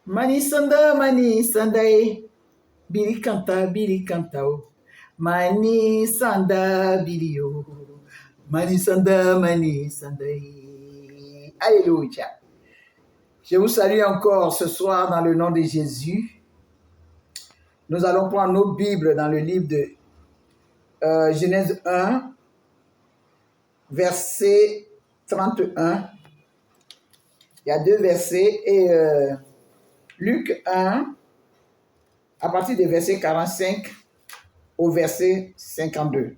Mani sanda, bili kanta o. Mani sanda, bili o. Mani sanda. Alléluia. Je vous salue encore ce soir dans le nom de Jésus. Nous allons prendre nos Bibles dans le livre de Genèse 1, verset 31. Il y a deux versets et Luc 1, à partir du verset 45 au verset 52.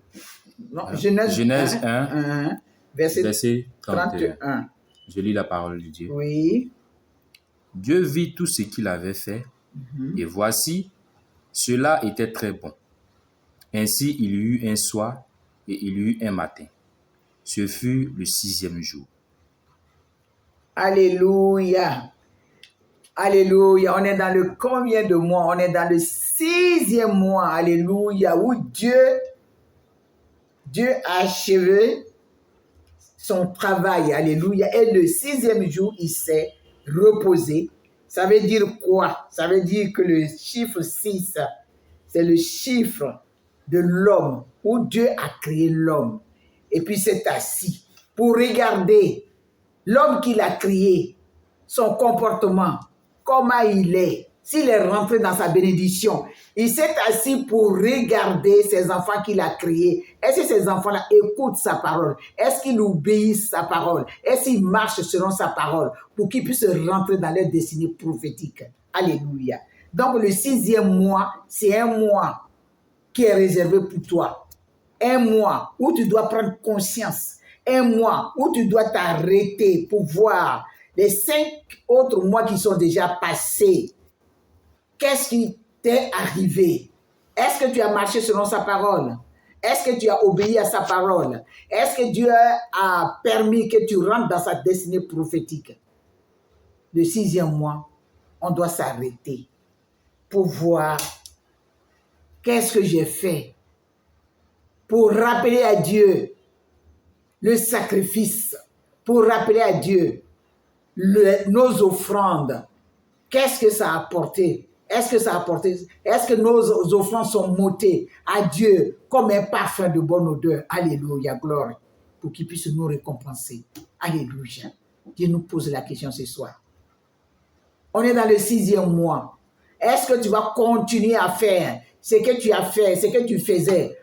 Non, Genèse 1, verset 31. Je lis la parole de Dieu. Oui. Dieu vit tout ce qu'il avait fait, et voici, cela était très bon. Ainsi il y eut un soir et il y eut un matin. Ce fut le 6e jour. Alléluia. Alléluia. On est dans le combien de mois? On est dans le 6e mois. Alléluia. Où Dieu a achevé son travail. Alléluia. Et le 6e jour, il s'est reposé. Ça veut dire quoi? Ça veut dire que le chiffre 6, c'est le chiffre de l'homme, où Dieu a créé l'homme. Et puis s'est assis pour regarder l'homme qu'il a créé, son comportement, comment il est, s'il est rentré dans sa bénédiction. Il s'est assis pour regarder ses enfants qu'il a créés. Est-ce que ces enfants-là écoutent sa parole? Est-ce qu'ils obéissent sa parole? Est-ce qu'ils marchent selon sa parole pour qu'ils puissent rentrer dans leur destinée prophétique? Alléluia. Donc le 6e mois, c'est un mois qui est réservé pour toi. Un mois où tu dois prendre conscience. Un mois où tu dois t'arrêter pour voir les 5 autres mois qui sont déjà passés. Qu'est-ce qui t'est arrivé? Est-ce que tu as marché selon sa parole? Est-ce que tu as obéi à sa parole? Est-ce que Dieu a permis que tu rentres dans sa destinée prophétique? Le 6e mois, on doit s'arrêter pour voir qu'est-ce que j'ai fait pour rappeler à Dieu le sacrifice, pour rappeler à Dieu nos offrandes. Qu'est-ce que ça a apporté? Est-ce que nos offrandes sont montées à Dieu comme un parfum de bonne odeur? Alléluia, gloire, pour qu'il puisse nous récompenser. Alléluia. Dieu nous pose la question ce soir. On est dans le 6e mois. Est-ce que tu vas continuer à faire ce que tu as fait, ce que tu faisais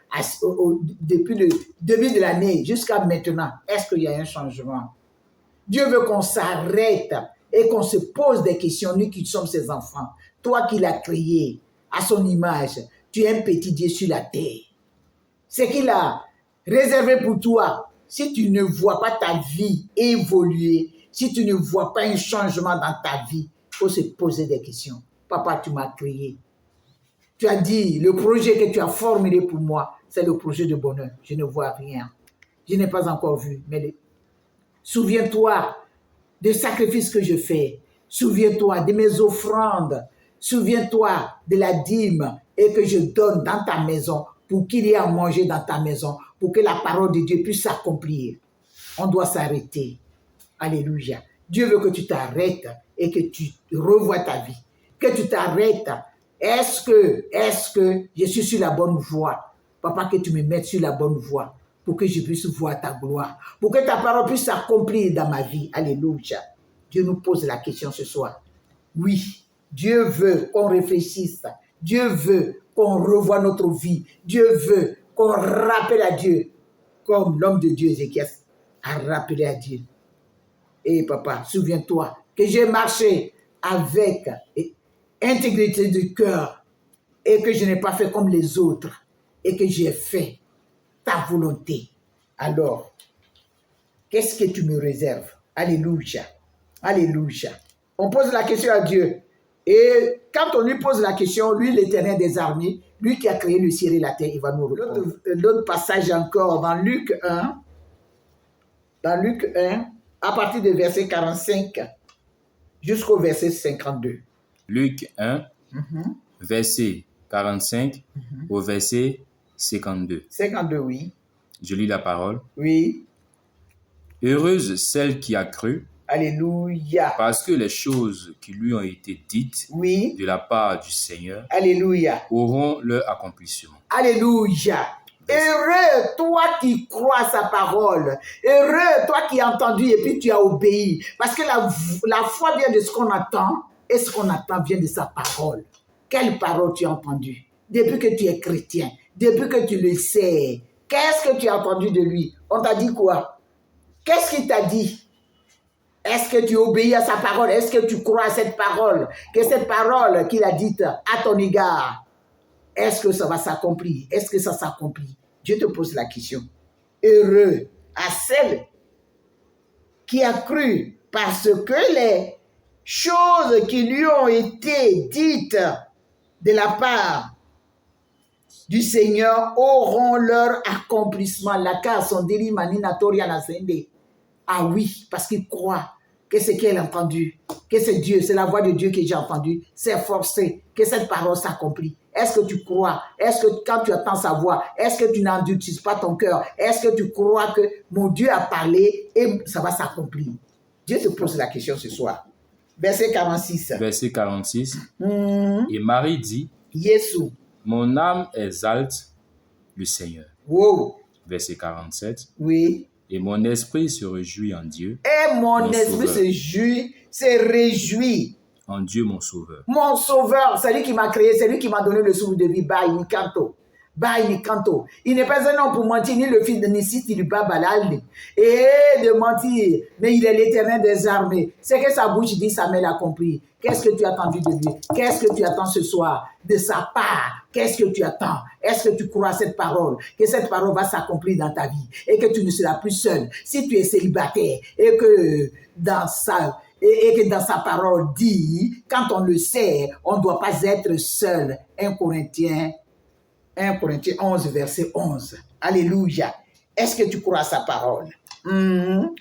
depuis le début de l'année jusqu'à maintenant? Est-ce qu'il y a un changement? Dieu veut qu'on s'arrête et qu'on se pose des questions, nous qui sommes ses enfants. Toi qui l'as créé à son image, tu es un petit Dieu sur la terre. Ce qu'il a réservé pour toi, si tu ne vois pas ta vie évoluer, si tu ne vois pas un changement dans ta vie, il faut se poser des questions. Papa, tu m'as créé. Tu as dit, le projet que tu as formulé pour moi, c'est le projet de bonheur. Je ne vois rien. Je n'ai pas encore vu. Mais souviens-toi des sacrifices que je fais. Souviens-toi de mes offrandes. Souviens-toi de la dîme et que je donne dans ta maison pour qu'il y ait à manger dans ta maison, pour que la parole de Dieu puisse s'accomplir. On doit s'arrêter. Alléluia. Dieu veut que tu t'arrêtes et que tu revoies ta vie. Que tu t'arrêtes. Est-ce que je suis sur la bonne voie? Papa, que tu me mettes sur la bonne voie pour que je puisse voir ta gloire, pour que ta parole puisse s'accomplir dans ma vie. Alléluia. Dieu nous pose la question ce soir. Oui, Dieu veut qu'on réfléchisse. Dieu veut qu'on revoie notre vie. Dieu veut qu'on rappelle à Dieu, comme l'homme de Dieu Ézéchias a rappelé à Dieu. Et papa, souviens-toi que j'ai marché avec intégrité du cœur et que je n'ai pas fait comme les autres et que j'ai fait ta volonté. Alors, qu'est-ce que tu me réserves? Alléluia. Alléluia. On pose la question à Dieu. Et quand on lui pose la question, lui, l'Éternel des armées, lui qui a créé le ciel et la terre, il va nous répondre. L'autre passage encore dans Luc 1, à partir du verset 45 jusqu'au verset 52. Luc 1, verset 45 au verset 52. 52, oui. Je lis la parole. Oui. Heureuse celle qui a cru Alléluia. Parce que les choses qui lui ont été dites Oui. de la part du Seigneur Alléluia. auront leur accomplissement. Alléluia. Heureux toi qui crois à sa parole. Heureux toi qui as entendu et puis tu as obéi. Parce que la foi vient de ce qu'on attend et ce qu'on attend vient de sa parole. Quelle parole tu as entendue? Depuis que tu es chrétien, depuis que tu le sais, qu'est-ce que tu as entendu de lui? On t'a dit quoi? Qu'est-ce qu'il t'a dit? Est-ce que tu obéis à sa parole? Est-ce que tu crois à cette parole? Que cette parole qu'il a dite à ton égard, est-ce que ça va s'accomplir? Est-ce que ça s'accomplit? Dieu te pose la question. Heureux à celle qui a cru parce que les choses qui lui ont été dites de la part du Seigneur auront leur accomplissement. La case son diri manina toria na sende. Ah oui, parce qu'il croit que ce qu'elle a entendu, que c'est Dieu, c'est la voix de Dieu que j'ai entendue, c'est forcé, que cette parole s'accomplit. Est-ce que tu crois? Est-ce que quand tu attends sa voix, est-ce que tu n'endurcis pas ton cœur? Est-ce que tu crois que mon Dieu a parlé et ça va s'accomplir? Dieu te pose la question ce soir. Verset 46. Verset 46. Et Marie dit, Yesu. mon âme exalte le Seigneur. Wow. Verset 47. Oui. Et mon esprit se réjouit en Dieu. Et mon esprit se réjouit. En Dieu, mon sauveur. Mon sauveur, c'est lui qui m'a créé, c'est lui qui m'a donné le souffle de vie. Baïni Kanto. Baïni Kanto. Il n'est pas un homme pour mentir, ni le fils de Nissi, ni le Babalal. Et de mentir, mais il est l'Éternel des armées. C'est que sa bouche dit, sa main l'a compris. Qu'est-ce que tu as attendu de lui? Qu'est-ce que tu attends ce soir de sa part? Qu'est-ce que tu attends? Est-ce que tu crois à cette parole? Que cette parole va s'accomplir dans ta vie et que tu ne seras plus seul. Si tu es célibataire et que dans sa parole dit, quand on le sait, on ne doit pas être seul. 1 Corinthiens 11, verset 11. Alléluia. Est-ce que tu crois à sa parole?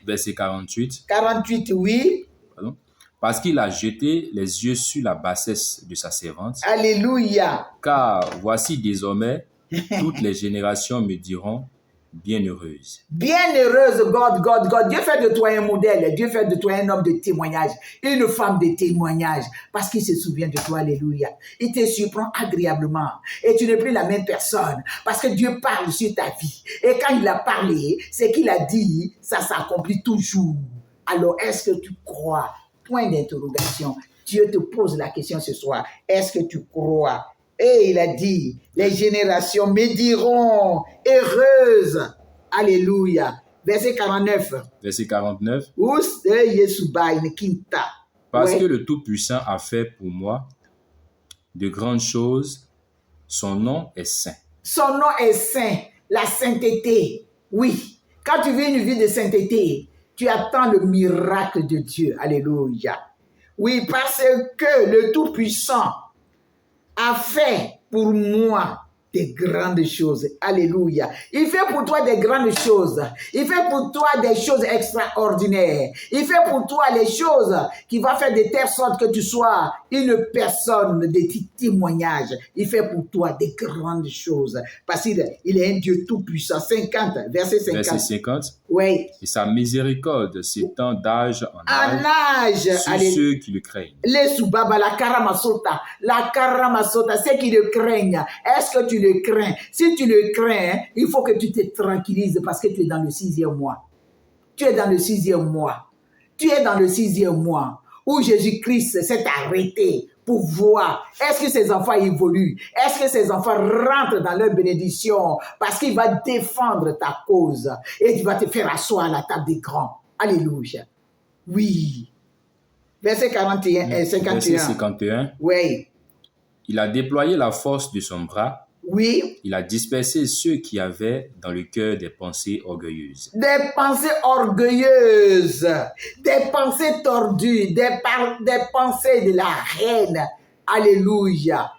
Verset 48. 48, oui. Pardon. Parce qu'il a jeté les yeux sur la bassesse de sa servante. Alléluia. Car voici désormais, toutes les générations me diront bienheureuse. Bienheureuse, God. Dieu fait de toi un modèle. Dieu fait de toi un homme de témoignage, une femme de témoignage, parce qu'il se souvient de toi. Alléluia. Il te surprend agréablement. Et tu n'es plus la même personne, parce que Dieu parle sur ta vie. Et quand il a parlé, ce qu'il a dit, ça s'accomplit toujours. Alors, est-ce que tu crois? Point d'interrogation. Dieu te pose la question ce soir. Est-ce que tu crois? Et il a dit, les générations me diront heureuses. Alléluia. Verset 49. Verset 49. Parce que le Tout-Puissant a fait pour moi de grandes choses, son nom est saint. Son nom est saint, la sainteté. Oui, quand tu vis une vie de sainteté, tu attends le miracle de Dieu. Alléluia. Oui, parce que le Tout-Puissant a fait pour moi des grandes choses. Alléluia. Il fait pour toi des grandes choses. Il fait pour toi des choses extraordinaires. Il fait pour toi les choses qui vont faire de telle sorte que tu sois une personne de témoignage. Il fait pour toi des grandes choses. Parce qu'il est un Dieu tout-puissant. 50, verset 50. Verset 50. Oui. Et sa miséricorde s'étend d'âge en âge sur ceux qui le craignent. Les soubaba, la karamasota, ceux qui le craignent. Est-ce que tu le crains? Si tu le crains, il faut que tu te tranquillises parce que tu es dans le 6e mois. Tu es dans le 6e mois. Tu es dans le 6e mois où Jésus-Christ s'est arrêté pour voir est-ce que ses enfants évoluent, est-ce que ses enfants rentrent dans leur bénédiction parce qu'il va défendre ta cause et il va te faire asseoir à la table des grands. Alléluia. Oui. Verset 41 et 51. Verset 51. Oui. Il a déployé la force de son bras. Oui. Il a dispersé ceux qui avaient dans le cœur des pensées orgueilleuses. Des pensées orgueilleuses, des pensées tordues, des pensées de la reine. Alléluia.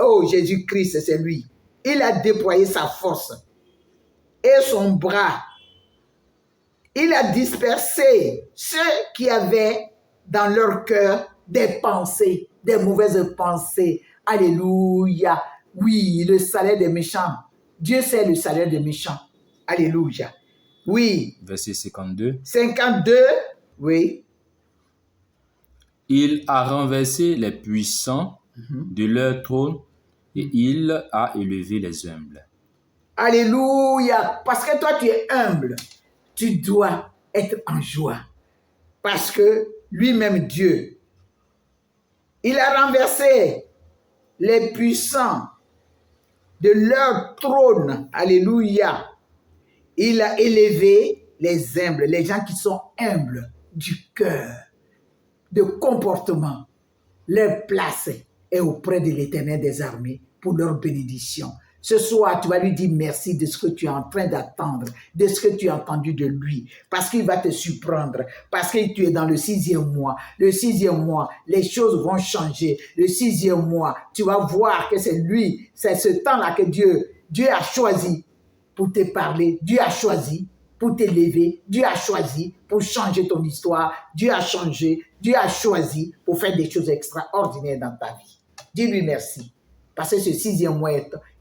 Oh, Jésus-Christ, c'est lui. Il a déployé sa force et son bras. Il a dispersé ceux qui avaient dans leur cœur des pensées, des mauvaises pensées. Alléluia. Oui, le salaire des méchants. Dieu sait le salaire des méchants. Alléluia. Oui. Verset 52. 52. Oui. Il a renversé les puissants de leur trône et il a élevé les humbles. Alléluia. Parce que toi, tu es humble. Tu dois être en joie. Parce que lui-même, Dieu, il a renversé les puissants de leur trône. Alléluia. Il a élevé les humbles, les gens qui sont humbles du cœur, de comportement. Leur place est auprès de l'Éternel des armées pour leur bénédiction. Ce soir, tu vas lui dire merci de ce que tu es en train d'attendre, de ce que tu as entendu de lui, parce qu'il va te surprendre, parce que tu es dans le 6e mois. Le 6e mois, les choses vont changer. Le 6e mois, tu vas voir que c'est lui, c'est ce temps-là que Dieu a choisi pour te parler. Dieu a choisi pour t'élever. Dieu a choisi pour changer ton histoire. Dieu a choisi pour faire des choses extraordinaires dans ta vie. Dis-lui merci. Parce que ce 6e mois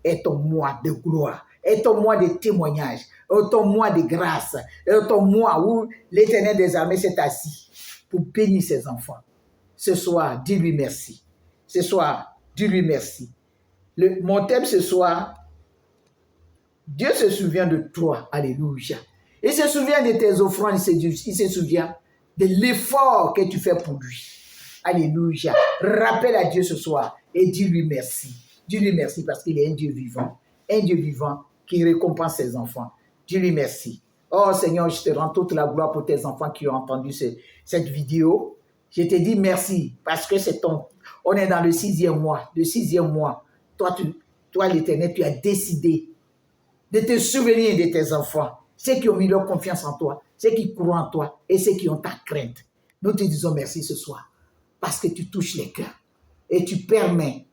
est ton mois de gloire, est ton mois de témoignage, est ton mois de grâce, est ton mois où l'Éternel des armées s'est assis pour bénir ses enfants. Ce soir, dis-lui merci. Ce soir, dis-lui merci. Mon thème ce soir, Dieu se souvient de toi. Alléluia. Il se souvient de tes offrandes, il se souvient de l'effort que tu fais pour lui. Alléluia. Rappelle à Dieu ce soir et dis-lui merci. Dis-lui merci parce qu'il est un Dieu vivant qui récompense ses enfants. Dis-lui merci. Oh Seigneur, je te rends toute la gloire pour tes enfants qui ont entendu cette vidéo. Je te dis merci parce que on est dans le 6e mois. Le 6e mois, toi l'Éternel, tu as décidé de te souvenir de tes enfants, ceux qui ont mis leur confiance en toi, ceux qui croient en toi et ceux qui ont ta crainte. Nous te disons merci ce soir parce que tu touches les cœurs et tu permets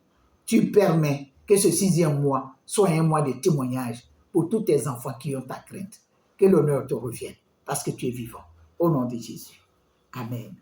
que ce 6e mois soit un mois de témoignage pour tous tes enfants qui ont ta crainte. Que l'honneur te revienne parce que tu es vivant. Au nom de Jésus. Amen.